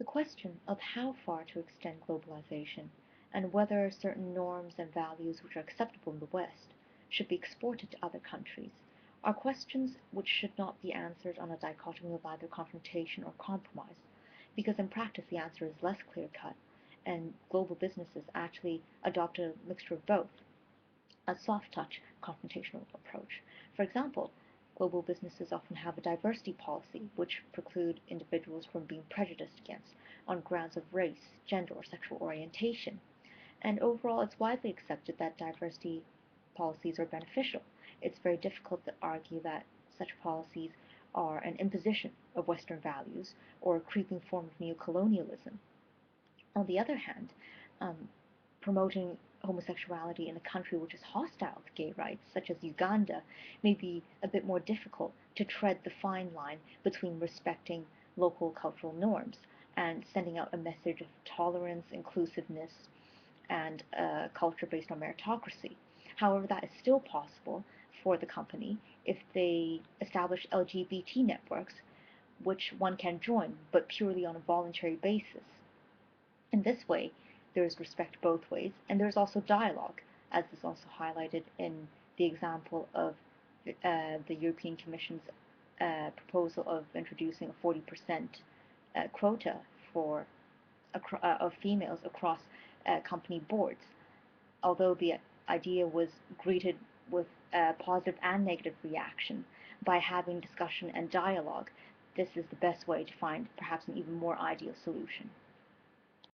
The question of how far to extend globalization and whether certain norms and values which are acceptable in the West should be exported to other countries are questions which should not be answered on a dichotomy of either confrontation or compromise, because in practice the answer is less clear cut, and global businesses actually adopt a mixture of both, a soft touch confrontational approach. For example, global businesses often have a diversity policy which preclude individuals from being prejudiced against on grounds of race, gender, or sexual orientation. And overall, it's widely accepted that diversity policies are beneficial. It's very difficult to argue that such policies are an imposition of Western values or a creeping form of neocolonialism. On the other hand, um, promoting homosexuality in a country which is hostile to gay rights, such as Uganda, may be a bit more difficult to tread the fine line between respecting local cultural norms and sending out a message of tolerance, inclusiveness, and a culture based on meritocracy. However, that is still possible for the company if they establish LGBT networks, which one can join, but purely on a voluntary basis. In this way, there is respect both ways, and there's also dialogue, as is also highlighted in the example of the European Commission's proposal of introducing a 40% quota for of females across company boards. Although the idea was greeted with a positive and negative reaction, by having discussion and dialogue, this is the best way to find perhaps an even more ideal solution.